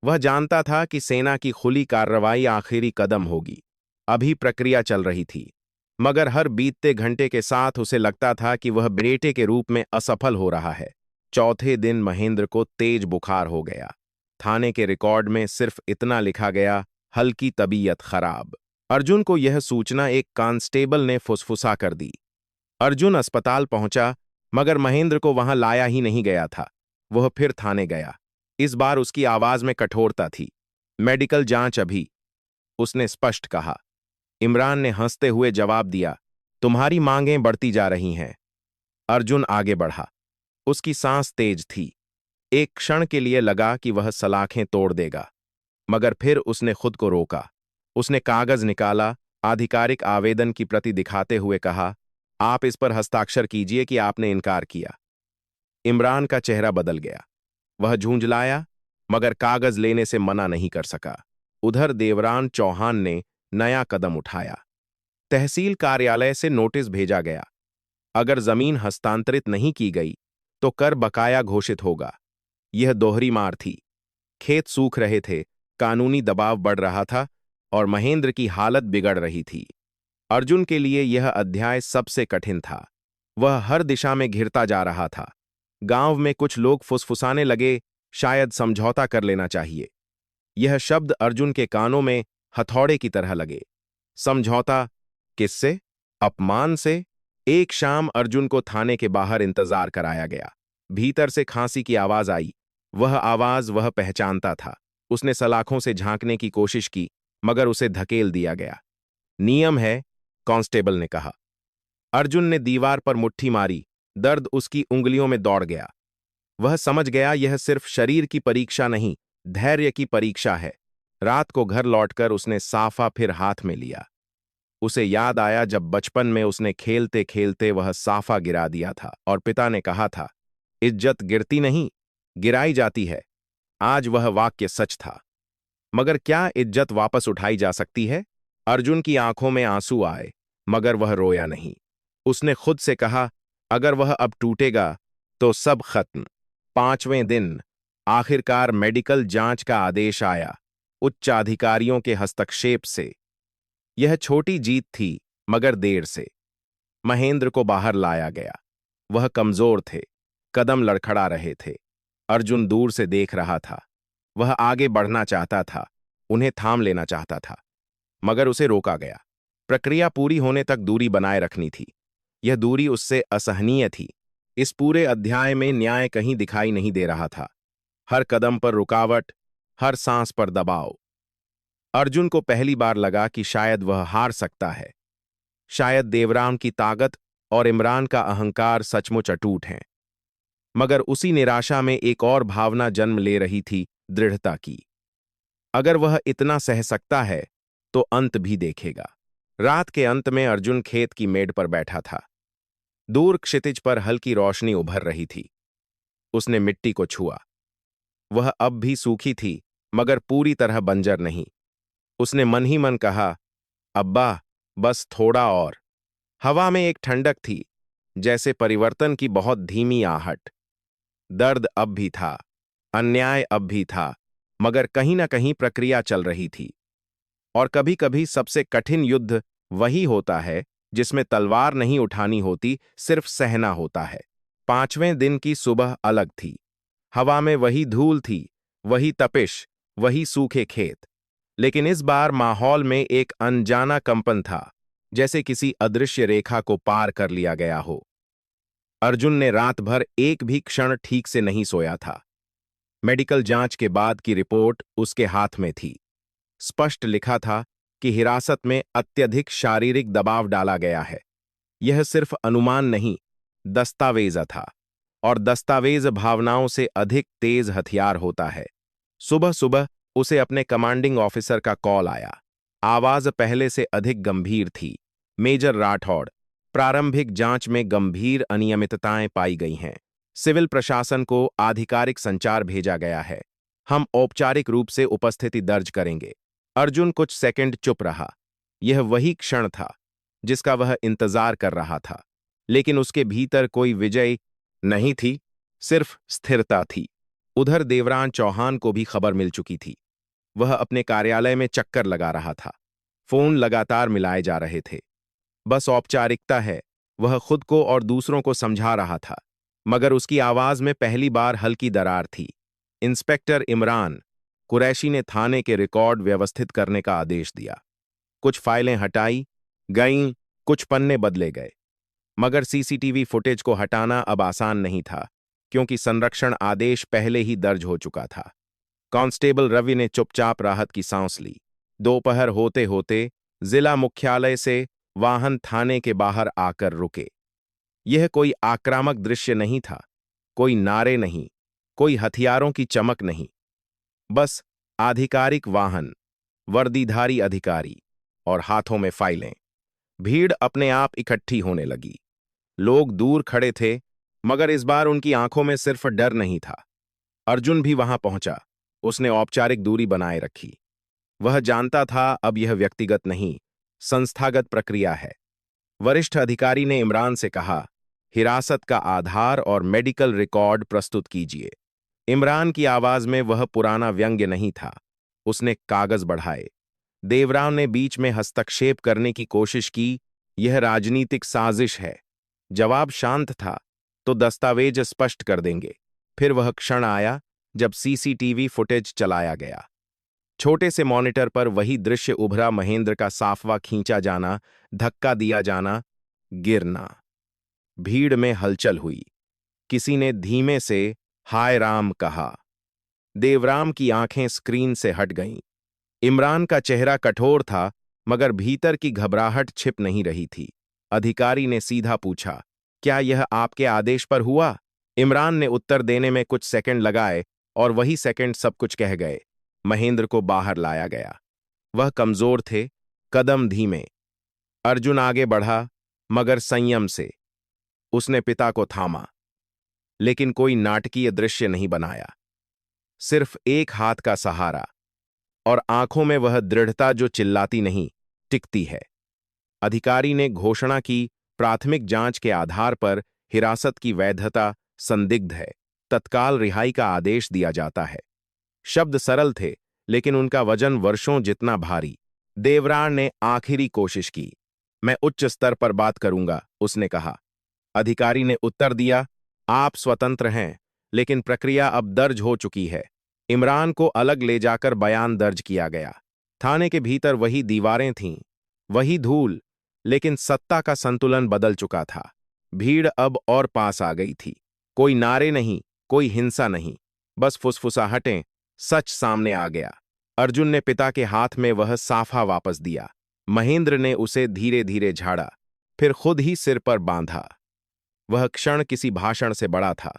Speaker 1: वह जानता था कि सेना की खुली कार्रवाई आखिरी कदम होगी। अभी प्रक्रिया चल रही थी, मगर हर बीतते घंटे के साथ उसे लगता था कि वह बेटे के रूप में असफल हो रहा है। चौथे दिन महेंद्र को तेज बुखार हो गया। थाने के रिकॉर्ड में सिर्फ इतना लिखा गया, हल्की तबीयत खराब। अर्जुन को यह सूचना एक कांस्टेबल ने फुसफुसा कर दी। अर्जुन अस्पताल पहुंचा, मगर महेंद्र को वहां लाया ही नहीं गया था। वह फिर थाने गया। इस बार उसकी आवाज में कठोरता थी। मेडिकल जांच अभी, उसने स्पष्ट कहा। इमरान ने हंसते हुए जवाब दिया, तुम्हारी मांगें बढ़ती जा रही हैं। अर्जुन आगे बढ़ा। उसकी सांस तेज थी। एक क्षण के लिए लगा कि वह सलाखें तोड़ देगा, मगर फिर उसने खुद को रोका। उसने कागज निकाला, आधिकारिक आवेदन की प्रति दिखाते हुए कहा, आप इस पर हस्ताक्षर कीजिए कि आपने इनकार किया। इमरान का चेहरा बदल गया। वह झुंझलाया, मगर कागज लेने से मना नहीं कर सका। उधर देवरान चौहान ने नया कदम उठाया। तहसील कार्यालय से नोटिस भेजा गया। अगर जमीन हस्तांतरित नहीं की गई तो कर बकाया घोषित होगा। यह दोहरी मार थी। खेत सूख रहे थे, कानूनी दबाव बढ़ रहा था और महेंद्र की हालत बिगड़ रही थी। अर्जुन के लिए यह अध्याय सबसे कठिन था। वह हर दिशा में घिरता जा रहा था। गांव में कुछ लोग फुसफुसाने लगे, शायद समझौता कर लेना चाहिए। यह शब्द अर्जुन के कानों में हथौड़े की तरह लगे। समझौता किससे? अपमान से? एक शाम अर्जुन को थाने के बाहर इंतजार कराया गया। भीतर से खांसी की आवाज आई। वह आवाज वह पहचानता था। उसने सलाखों से झांकने की कोशिश की, मगर उसे धकेल दिया गया। नियम है, कांस्टेबल ने कहा। अर्जुन ने दीवार पर मुट्ठी मारी। दर्द उसकी उंगलियों में दौड़ गया। वह समझ गया यह सिर्फ शरीर की परीक्षा नहीं, धैर्य की परीक्षा है। रात को घर लौटकर उसने साफा फिर हाथ में लिया। उसे याद आया जब बचपन में उसने खेलते खेलते वह साफा गिरा दिया था और पिता ने कहा था, इज्जत गिरती नहीं, गिराई जाती है। आज वह वाक्य सच था। मगर क्या इज्जत वापस उठाई जा सकती है? अर्जुन की आंखों में आंसू आए, मगर वह रोया नहीं। उसने खुद से कहा, अगर वह अब टूटेगा तो सब खत्म। 5वें दिन आखिरकार मेडिकल जांच का आदेश आया, उच्चाधिकारियों के हस्तक्षेप से। यह छोटी जीत थी, मगर देर से। महेंद्र को बाहर लाया गया। वह कमजोर थे, कदम लड़खड़ा रहे थे। अर्जुन दूर से देख रहा था। वह आगे बढ़ना चाहता था, उन्हें थाम लेना चाहता था, मगर उसे रोका गया। प्रक्रिया पूरी होने तक दूरी बनाए रखनी थी। यह दूरी उससे असहनीय थी। इस पूरे अध्याय में न्याय कहीं दिखाई नहीं दे रहा था। हर कदम पर रुकावट, हर सांस पर दबाव। अर्जुन को पहली बार लगा कि शायद वह हार सकता है। शायद देवराम की ताकत और इमरान का अहंकार सचमुच अटूट हैं। मगर उसी निराशा में एक और भावना जन्म ले रही थी, दृढ़ता की। अगर वह इतना सह सकता है तो अंत भी देखेगा। रात के अंत में अर्जुन खेत की मेड़ पर बैठा था। दूर क्षितिज पर हल्की रोशनी उभर रही थी। उसने मिट्टी को छुआ। वह अब भी सूखी थी, मगर पूरी तरह बंजर नहीं। उसने मन ही मन कहा, अब्बा, बस थोड़ा और। हवा में एक ठंडक थी, जैसे परिवर्तन की बहुत धीमी आहट। दर्द अब भी था, अन्याय अब भी था, मगर कहीं ना कहीं प्रक्रिया चल रही थी। और कभी-कभी सबसे कठिन युद्ध वही होता है जिसमें तलवार नहीं उठानी होती, सिर्फ सहना होता है। 5वें दिन की सुबह अलग थी। हवा में वही धूल थी, वही तपिश, वही सूखे खेत। लेकिन इस बार माहौल में एक अनजाना कंपन था, जैसे किसी अदृश्य रेखा को पार कर लिया गया हो। अर्जुन ने रात भर एक भी क्षण ठीक से नहीं सोया था। मेडिकल जांच के बाद की रिपोर्ट उसके हाथ में थी। स्पष्ट लिखा था कि हिरासत में अत्यधिक शारीरिक दबाव डाला गया है। यह सिर्फ अनुमान नहीं, दस्तावेज था, और दस्तावेज भावनाओं से अधिक तेज हथियार होता है। सुबह सुबह उसे अपने कमांडिंग ऑफिसर का कॉल आया। आवाज पहले से अधिक गंभीर थी। मेजर राठौड़, प्रारंभिक जांच में गंभीर अनियमितताएं पाई गई हैं। सिविल प्रशासन को आधिकारिक संचार भेजा गया है। हम औपचारिक रूप से उपस्थिति दर्ज करेंगे। अर्जुन कुछ सेकंड चुप रहा। यह वही क्षण था जिसका वह इंतजार कर रहा था। लेकिन उसके भीतर कोई विजय नहीं थी, सिर्फ स्थिरता थी। उधर देवरान चौहान को भी खबर मिल चुकी थी। वह अपने कार्यालय में चक्कर लगा रहा था। फोन लगातार मिलाए जा रहे थे। बस औपचारिकता है, वह खुद को और दूसरों को समझा रहा था। मगर उसकी आवाज में पहली बार हल्की दरार थी। इंस्पेक्टर इमरान कुरैशी ने थाने के रिकॉर्ड व्यवस्थित करने का आदेश दिया। कुछ फाइलें हटाई गईं, कुछ पन्ने बदले गए। मगर सीसीटीवी फुटेज को हटाना अब आसान नहीं था, क्योंकि संरक्षण आदेश पहले ही दर्ज हो चुका था। कांस्टेबल रवि ने चुपचाप राहत की सांस ली। दोपहर होते होते जिला मुख्यालय से वाहन थाने के बाहर आकर रुके। यह कोई आक्रामक दृश्य नहीं था, कोई नारे नहीं, कोई हथियारों की चमक नहीं। बस आधिकारिक वाहन, वर्दीधारी अधिकारी और हाथों में फाइलें। भीड़ अपने आप इकट्ठी होने लगी। लोग दूर खड़े थे, मगर इस बार उनकी आंखों में सिर्फ डर नहीं था। अर्जुन भी वहां पहुंचा। उसने औपचारिक दूरी बनाए रखी। वह जानता था अब यह व्यक्तिगत नहीं, संस्थागत प्रक्रिया है। वरिष्ठ अधिकारी ने इमरान से कहा, हिरासत का आधार और मेडिकल रिकॉर्ड प्रस्तुत कीजिए। इमरान की आवाज में वह पुराना व्यंग्य नहीं था। उसने कागज बढ़ाए। देवराव ने बीच में हस्तक्षेप करने की कोशिश की, यह राजनीतिक साजिश है। जवाब शांत था, तो दस्तावेज स्पष्ट कर देंगे। फिर वह क्षण आया जब सीसीटीवी फुटेज चलाया गया। छोटे से मॉनिटर पर वही दृश्य उभरा, महेंद्र का साफवा खींचा जाना, धक्का दिया जाना, गिरना। भीड़ में हलचल हुई। किसी ने धीमे से हाय राम कहा। देवराम की आंखें स्क्रीन से हट गईं। इमरान का चेहरा कठोर था, मगर भीतर की घबराहट छिप नहीं रही थी। अधिकारी ने सीधा पूछा, क्या यह आपके आदेश पर हुआ? इमरान ने उत्तर देने में कुछ सेकंड लगाए, और वही सेकंड सब कुछ कह गए। महेंद्र को बाहर लाया गया। वह कमजोर थे, कदम धीमे। अर्जुन आगे बढ़ा, मगर संयम से। उसने पिता को थामा, लेकिन कोई नाटकीय दृश्य नहीं बनाया। सिर्फ एक हाथ का सहारा, और आंखों में वह दृढ़ता जो चिल्लाती नहीं, टिकती है। अधिकारी ने घोषणा की, प्राथमिक जांच के आधार पर हिरासत की वैधता संदिग्ध है, तत्काल रिहाई का आदेश दिया जाता है। शब्द सरल थे, लेकिन उनका वजन वर्षों जितना भारी। देवरान ने आखिरी कोशिश की। मैं उच्च स्तर पर बात करूंगा, उसने कहा। अधिकारी ने उत्तर दिया, आप स्वतंत्र हैं, लेकिन प्रक्रिया अब दर्ज हो चुकी है। इमरान को अलग ले जाकर बयान दर्ज किया गया। थाने के भीतर वही दीवारें थीं, वही धूल, लेकिन सत्ता का संतुलन बदल चुका था। भीड़ अब और पास आ गई थी। कोई नारे नहीं, कोई हिंसा नहीं, बस फुसफुसाहटें। सच सामने आ गया। अर्जुन ने पिता के हाथ में वह साफा वापस दिया। महेंद्र ने उसे धीरे धीरे झाड़ा, फिर खुद ही सिर पर बांधा। वह क्षण किसी भाषण से बड़ा था।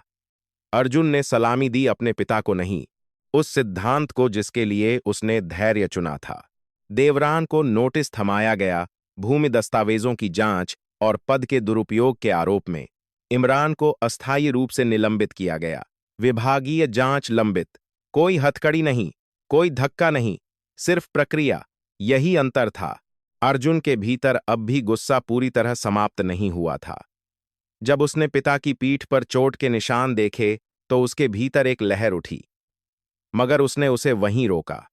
Speaker 1: अर्जुन ने सलामी दी, अपने पिता को नहीं, उस सिद्धांत को जिसके लिए उसने धैर्य चुना था। देवरान को नोटिस थमाया गया, भूमि दस्तावेजों की जांच और पद के दुरुपयोग के आरोप में। इमरान को अस्थायी रूप से निलंबित किया गया। विभागीय जांच लंबित। कोई हथकड़ी नहीं, कोई धक्का नहीं, सिर्फ प्रक्रिया। यही अंतर था। अर्जुन के भीतर अब भी गुस्सा पूरी तरह समाप्त नहीं हुआ था। जब उसने पिता की पीठ पर चोट के निशान देखे, तो उसके भीतर एक लहर उठी, मगर उसने उसे वहीं रोका।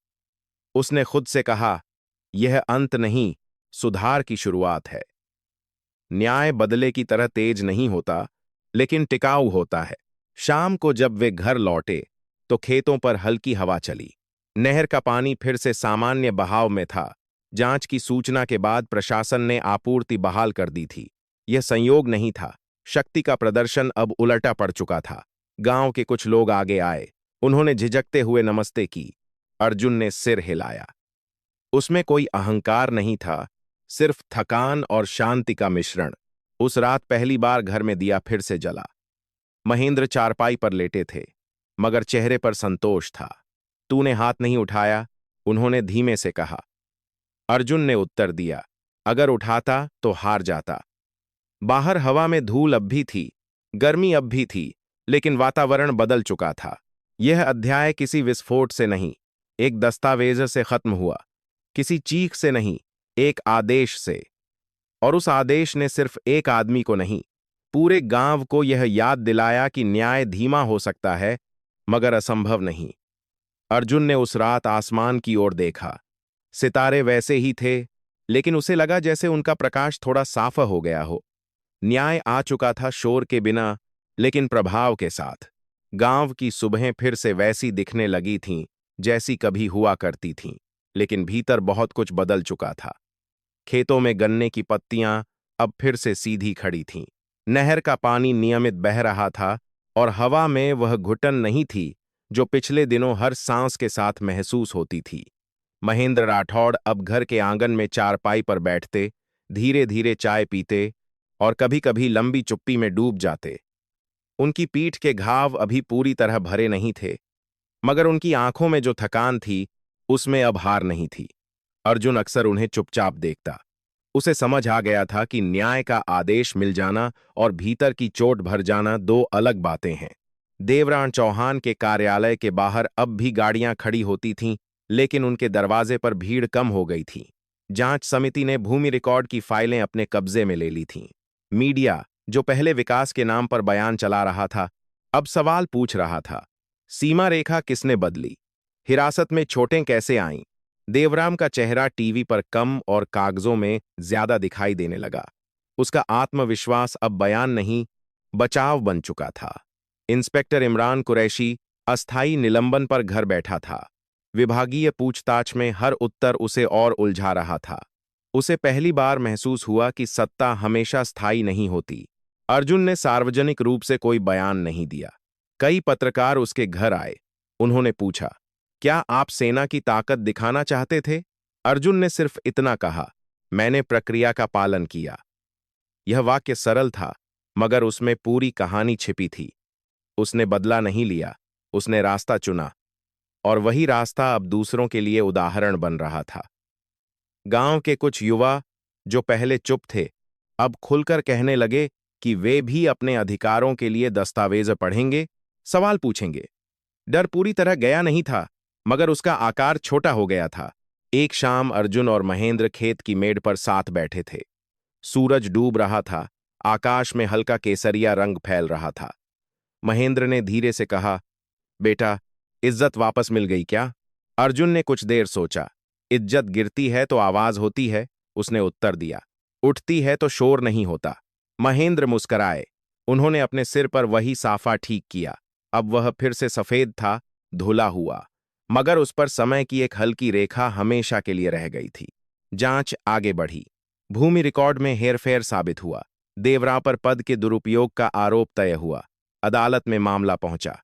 Speaker 1: उसने खुद से कहा, यह अंत नहीं, सुधार की शुरुआत है। न्याय बदले की तरह तेज नहीं होता, लेकिन टिकाऊ होता है। शाम को जब वे घर लौटे, तो खेतों पर हल्की हवा चली। नहर का पानी फिर से सामान्य बहाव में था। जांच की सूचना के बाद प्रशासन ने आपूर्ति बहाल कर दी थी। यह संयोग नहीं था, शक्ति का प्रदर्शन अब उलटा पड़ चुका था। गांव के कुछ लोग आगे आए। उन्होंने झिझकते हुए नमस्ते की। अर्जुन ने सिर हिलाया। उसमें कोई अहंकार नहीं था, सिर्फ थकान और शांति का मिश्रण। उस रात पहली बार घर में दिया फिर से जला। महेंद्र चारपाई पर लेटे थे, मगर चेहरे पर संतोष था। तूने हाथ नहीं उठाया, उन्होंने धीमे से कहा। अर्जुन ने उत्तर दिया, अगर उठाता तो हार जाता। बाहर हवा में धूल अब भी थी, गर्मी अब भी थी, लेकिन वातावरण बदल चुका था। यह अध्याय किसी विस्फोट से नहीं, एक दस्तावेज से खत्म हुआ। किसी चीख से नहीं, एक आदेश से। और उस आदेश ने सिर्फ एक आदमी को नहीं, पूरे गांव को यह याद दिलाया कि न्याय धीमा हो सकता है, मगर असंभव नहीं। अर्जुन ने उस रात आसमान की ओर देखा। सितारे वैसे ही थे, लेकिन उसे लगा जैसे उनका प्रकाश थोड़ा साफ हो गया हो। न्याय आ चुका था, शोर के बिना, लेकिन प्रभाव के साथ। गांव की सुबहें फिर से वैसी दिखने लगी थीं जैसी कभी हुआ करती थीं, लेकिन भीतर बहुत कुछ बदल चुका था। खेतों में गन्ने की पत्तियां अब फिर से सीधी खड़ी थीं। नहर का पानी नियमित बह रहा था और हवा में वह घुटन नहीं थी जो पिछले दिनों हर सांस के साथ महसूस होती थी। महेंद्र राठौड़ अब घर के आंगन में चारपाई पर बैठते, धीरे धीरे चाय पीते और कभी-कभी लंबी चुप्पी में डूब जाते। उनकी पीठ के घाव अभी पूरी तरह भरे नहीं थे, मगर उनकी आंखों में जो थकान थी, उसमें अब हार नहीं थी। अर्जुन अक्सर उन्हें चुपचाप देखता। उसे समझ आ गया था कि न्याय का आदेश मिल जाना और भीतर की चोट भर जाना दो अलग बातें हैं। देवरान चौहान के कार्यालय के बाहर अब भी गाड़ियां खड़ी होती थीं, लेकिन उनके दरवाजे पर भीड़ कम हो गई थी। जांच समिति ने भूमि रिकॉर्ड की फाइलें अपने कब्जे में ले ली थीं। मीडिया, जो पहले विकास के नाम पर बयान चला रहा था, अब सवाल पूछ रहा था। सीमा रेखा किसने बदली? हिरासत में चोटें कैसे आईं? देवराम का चेहरा टीवी पर कम और कागजों में ज्यादा दिखाई देने लगा। उसका आत्मविश्वास अब बयान नहीं, बचाव बन चुका था। इंस्पेक्टर इमरान कुरैशी अस्थायी निलंबन पर घर बैठा था। विभागीय पूछताछ में हर उत्तर उसे और उलझा रहा था। उसे पहली बार महसूस हुआ कि सत्ता हमेशा स्थायी नहीं होती। अर्जुन ने सार्वजनिक रूप से कोई बयान नहीं दिया। कई पत्रकार उसके घर आए। उन्होंने पूछा, क्या आप सेना की ताकत दिखाना चाहते थे? अर्जुन ने सिर्फ इतना कहा, मैंने प्रक्रिया का पालन किया। यह वाक्य सरल था, मगर उसमें पूरी कहानी छिपी थी। उसने बदला नहीं लिया, उसने रास्ता चुना, और वही रास्ता अब दूसरों के लिए उदाहरण बन रहा था। गांव के कुछ युवा, जो पहले चुप थे, अब खुलकर कहने लगे कि वे भी अपने अधिकारों के लिए दस्तावेज पढ़ेंगे, सवाल पूछेंगे। डर पूरी तरह गया नहीं था, मगर उसका आकार छोटा हो गया था। एक शाम अर्जुन और महेंद्र खेत की मेड़ पर साथ बैठे थे। सूरज डूब रहा था, आकाश में हल्का केसरिया रंग फैल रहा था। महेंद्र ने धीरे से कहा, बेटा, इज्जत वापस मिल गई क्या? अर्जुन ने कुछ देर सोचा। इज्जत गिरती है तो आवाज होती है, उसने उत्तर दिया। उठती है तो शोर नहीं होता। महेंद्र मुस्कराए। उन्होंने अपने सिर पर वही साफा ठीक किया। अब वह फिर से सफेद था, धुला हुआ, मगर उस पर समय की एक हल्की रेखा हमेशा के लिए रह गई थी। जांच आगे बढ़ी। भूमि रिकॉर्ड में हेरफेर साबित हुआ। देवरा पर पद के दुरुपयोग का आरोप तय हुआ। अदालत में मामला पहुंचा।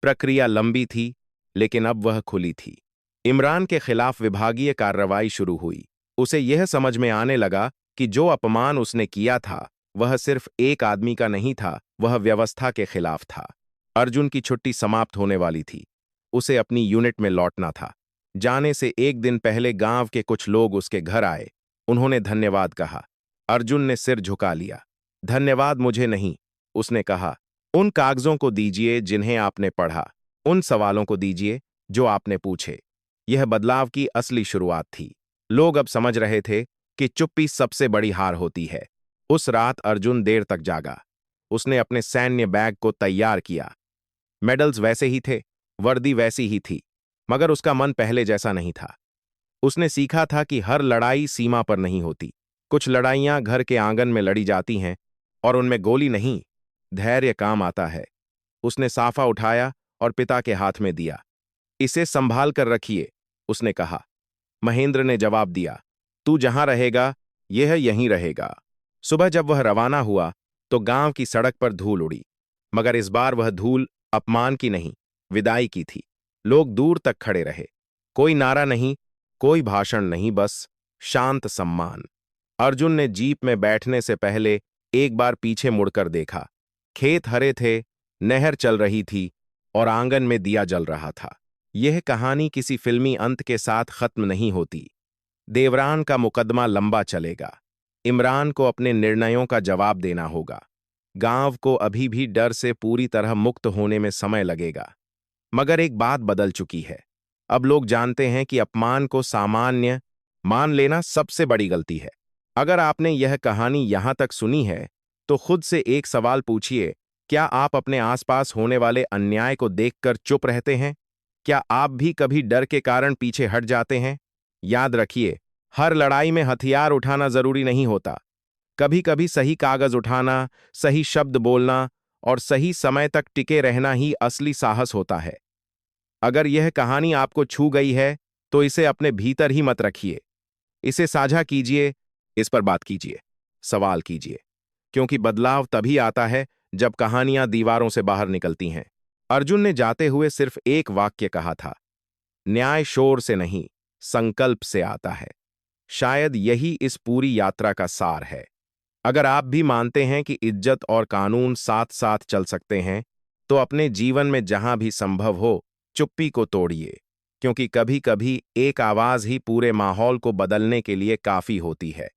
Speaker 1: प्रक्रिया लंबी थी, लेकिन अब वह खुली थी। इमरान के खिलाफ विभागीय कार्रवाई शुरू हुई। उसे यह समझ में आने लगा कि जो अपमान उसने किया था, वह सिर्फ एक आदमी का नहीं था, वह व्यवस्था के खिलाफ था। अर्जुन की छुट्टी समाप्त होने वाली थी। उसे अपनी यूनिट में लौटना था। जाने से एक दिन पहले गांव के कुछ लोग उसके घर आए। उन्होंने धन्यवाद कहा। अर्जुन ने सिर झुका लिया। धन्यवाद मुझे नहीं, उसने कहा। उन कागजों को दीजिए जिन्हें आपने पढ़ा, उन सवालों को दीजिए जो आपने पूछे। यह बदलाव की असली शुरुआत थी। लोग अब समझ रहे थे कि चुप्पी सबसे बड़ी हार होती है। उस रात अर्जुन देर तक जागा। उसने अपने सैन्य बैग को तैयार किया। मेडल्स वैसे ही थे, वर्दी वैसी ही थी, मगर उसका मन पहले जैसा नहीं था। उसने सीखा था कि हर लड़ाई सीमा पर नहीं होती। कुछ लड़ाइयां घर के आंगन में लड़ी जाती हैं, और उनमें गोली नहीं, धैर्य काम आता है। उसने साफा उठाया और पिता के हाथ में दिया। इसे संभाल कर रखिए, उसने कहा। महेंद्र ने जवाब दिया, तू जहां रहेगा, यह यहीं रहेगा। सुबह जब वह रवाना हुआ, तो गांव की सड़क पर धूल उड़ी, मगर इस बार वह धूल अपमान की नहीं, विदाई की थी। लोग दूर तक खड़े रहे। कोई नारा नहीं, कोई भाषण नहीं, बस शांत सम्मान। अर्जुन ने जीप में बैठने से पहले एक बार पीछे मुड़कर देखा। खेत हरे थे, नहर चल रही थी और आंगन में दिया जल रहा था। यह कहानी किसी फिल्मी अंत के साथ खत्म नहीं होती। देवरान का मुकदमा लंबा चलेगा। इमरान को अपने निर्णयों का जवाब देना होगा। गांव को अभी भी डर से पूरी तरह मुक्त होने में समय लगेगा। मगर एक बात बदल चुकी है। अब लोग जानते हैं कि अपमान को सामान्य मान लेना सबसे बड़ी गलती है। अगर आपने यह कहानी यहां तक सुनी है, तो खुद से एक सवाल पूछिए, क्या आप अपने आसपास होने वाले अन्याय को देखकर चुप रहते हैं? क्या आप भी कभी डर के कारण पीछे हट जाते हैं? याद रखिए, हर लड़ाई में हथियार उठाना जरूरी नहीं होता। कभी कभी सही कागज उठाना, सही शब्द बोलना और सही समय तक टिके रहना ही असली साहस होता है। अगर यह कहानी आपको छू गई है, तो इसे अपने भीतर ही मत रखिए। इसे साझा कीजिए, इस पर बात कीजिए, सवाल कीजिए, क्योंकि बदलाव तभी आता है जब कहानियां दीवारों से बाहर निकलती हैं। अर्जुन ने जाते हुए सिर्फ एक वाक्य कहा था, न्याय शोर से नहीं, संकल्प से आता है। शायद यही इस पूरी यात्रा का सार है। अगर आप भी मानते हैं कि इज्जत और कानून साथ साथ चल सकते हैं, तो अपने जीवन में जहां भी संभव हो, चुप्पी को तोड़िए, क्योंकि कभी कभी एक आवाज ही पूरे माहौल को बदलने के लिए काफी होती है।